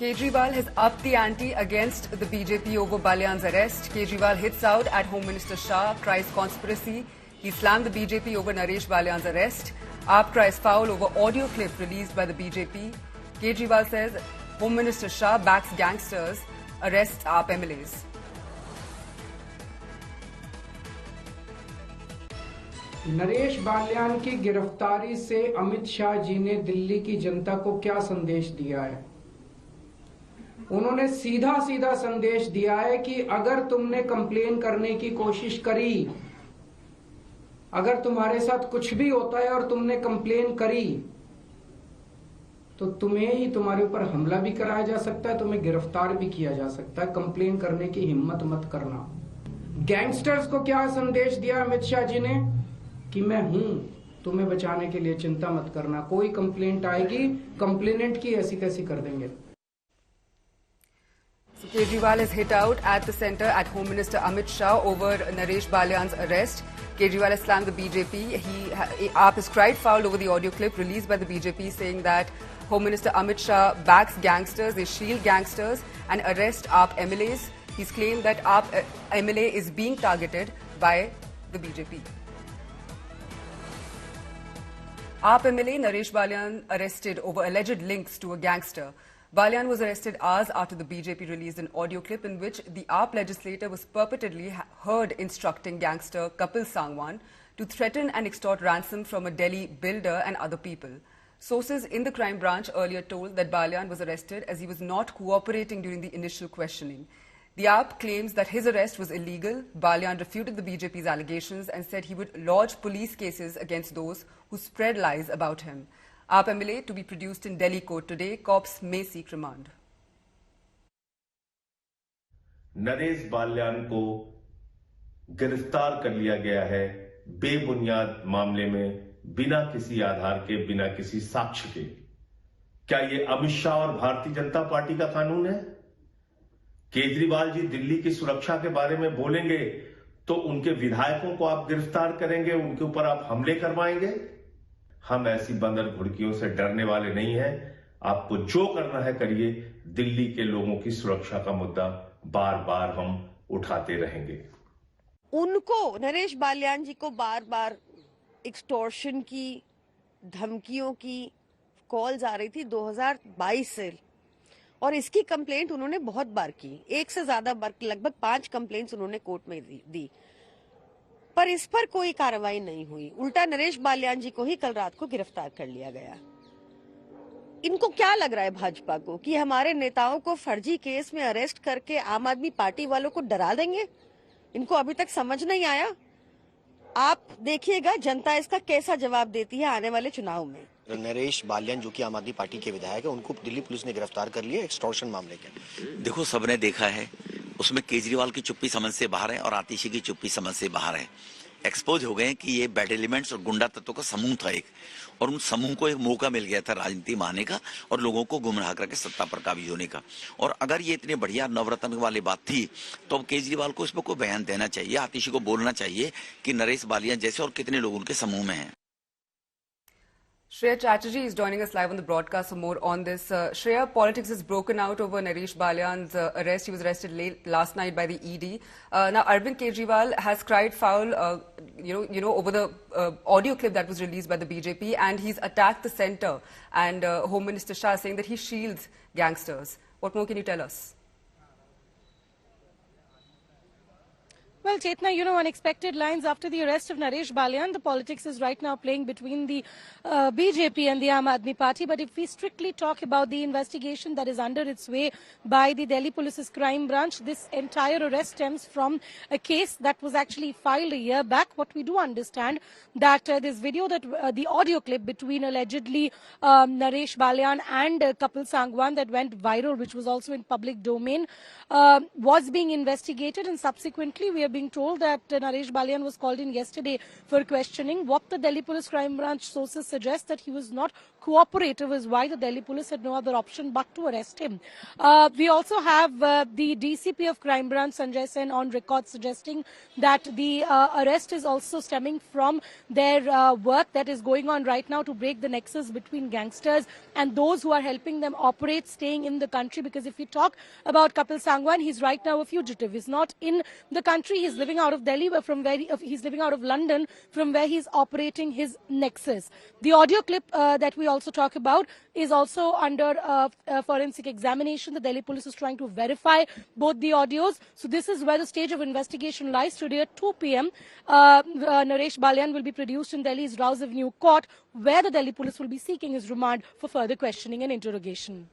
Kejriwal has upped the ante against the BJP over Balyan's arrest. Kejriwal hits out at Home Minister Shah, cries conspiracy. He slammed the BJP over Naresh Balyan's arrest. AAP cries foul over audio clip released by the BJP. Kejriwal says Home Minister Shah backs gangsters, arrests AAP MLAs. Naresh Balyan की गिरफ्तारी से अमित शाह जी ने दिल्ली की जनता को क्या संदेश दिया है? उन्होंने सीधा सीधा संदेश दिया है कि अगर तुमने कंप्लेन करने की कोशिश करी, अगर तुम्हारे साथ कुछ भी होता है और तुमने कंप्लेन करी, तो तुम्हें ही तुम्हारे ऊपर हमला भी कराया जा सकता है, तुम्हें गिरफ्तार भी किया जा सकता है। कंप्लेन करने की हिम्मत मत करना। गैंगस्टर्स को क्या संदेश दिया अमित शाह जी ने कि मैं हूं, तुम्हें बचाने के लिए चिंता मत करना। कोई कंप्लेंट आएगी, कंप्लेनेंट की ऐसी तैसी कर देंगे। So Kejriwal has hit out at the centre at Home Minister Amit Shah over Naresh Balyan's arrest. Kejriwal has slammed the BJP. AAP has cried foul over the audio clip released by the BJP saying that Home Minister Amit Shah backs gangsters, they shield gangsters and arrest AAP MLAs. He's claimed that AAP MLA is being targeted by the BJP. AAP MLA Naresh Balyan arrested over alleged links to a gangster. Balyan was arrested hours after the BJP released an audio clip in which the AAP legislator was purportedly heard instructing gangster Kapil Sangwan to threaten and extort ransom from a Delhi builder and other people. Sources in the crime branch earlier told that Balyan was arrested as he was not cooperating during the initial questioning. The AAP claims that his arrest was illegal. Balyan refuted the BJP's allegations and said he would lodge police cases against those who spread lies about him. AAP MLA to be produced in Delhi court today. Cops may seek remand. Naresh Balyan को गिरफ्तार कर लिया गया है बेबुनियाद मामले में, बिना किसी आधार के, बिना किसी साक्ष्य के। क्या ये अमित शाह और भारतीय जनता पार्टी का कानून है? केजरीवाल जी दिल्ली की सुरक्षा के बारे में बोलेंगे तो उनके विधायकों को आप गिरफ्तार करेंगे, उनके ऊपर आप हमले करवाएंगे? हम ऐसी बंदर घुड़कियों से डरने वाले नहीं हैं। आपको जो करना है करिए। दिल्ली के लोगों की सुरक्षा का मुद्दा बार बार हम उठाते रहेंगे। उनको, नरेश बाल्यान जी को बार बार एक्सटॉर्शन की, धमकियों की कॉल्स आ रही थी 2022 से, और इसकी कंप्लेंट उन्होंने बहुत बार की, एक से ज्यादा बार, लगभग 5 कंप्लेंट्स उन्होंने कोर्ट में दी, पर इस पर कोई कार्रवाई नहीं हुई। उल्टा नरेश बाल्यान जी को ही कल रात को गिरफ्तार कर लिया गया। इनको क्या लग रहा है भाजपा को कि हमारे नेताओं को फर्जी केस में अरेस्ट करके आम आदमी पार्टी वालों को डरा देंगे? इनको अभी तक समझ नहीं आया। आप देखिएगा जनता इसका कैसा जवाब देती है आने वाले चुनाव में। नरेश बाल्यान जो कि आम आदमी पार्टी के विधायक है, उनको दिल्ली पुलिस ने गिरफ्तार कर लिया एक्सटॉर्शन मामले के। देखो, सबने देखा है, उसमें केजरीवाल की चुप्पी समझ से बाहर है और आतिशी की चुप्पी समझ से बाहर है। एक्सपोज हो गए कि ये बैड एलिमेंट्स और गुंडा तत्वों का समूह था एक, और उन समूह को एक मौका मिल गया था राजनीति में आने का और लोगों को गुमराह करके सत्ता पर काबिज होने का। और अगर ये इतनी बढ़िया नवरत्न वाली बात थी तो अब केजरीवाल को इस पर कोई बयान देना चाहिए, आतिशी को बोलना चाहिए कि नरेश बालियान जैसे और कितने लोग उनके समूह में हैं। Shreya Chatterjee is joining us live on the broadcast for more on this. Shreya, politics has broken out over Naresh Balyan's arrest. He was arrested last night by the ED. Now, Arvind Kejriwal has cried foul, over the audio clip that was released by the BJP, and he's attacked the centre and Home Minister Shah, saying that he shields gangsters. What more can you tell us? Well, Chetna, unexpected lines after the arrest of Naresh Balyan. The politics is right now playing between the BJP and the Aam Aadmi Party. But if we strictly talk about the investigation that is under its way by the Delhi Police's crime branch, this entire arrest stems from a case that was actually filed a year back. What we do understand that this video, that the audio clip between allegedly Naresh Balyan and Kapil Sangwan that went viral, which was also in public domain, was being investigated, and subsequently we have being told that Naresh Balyan was called in yesterday for questioning. What the Delhi Police Crime Branch sources suggest that he was not cooperative is why the Delhi Police had no other option but to arrest him. We also have the DCP of Crime Branch, Sanjay Sen, on record suggesting that the arrest is also stemming from their work that is going on right now to break the nexus between gangsters and those who are helping them operate, staying in the country. Because if we talk about Kapil Sangwan, he's right now a fugitive. He's not in the country. He's living out of Delhi, from where he's living out of London, from where he's operating his nexus. The audio clip that we also talk about is also under forensic examination. The Delhi Police is trying to verify both the audios. So this is where the stage of investigation lies. Today at 2 p.m., Naresh Balyan will be produced in Delhi's Rouse Avenue Court, where the Delhi Police will be seeking his remand for further questioning and interrogation.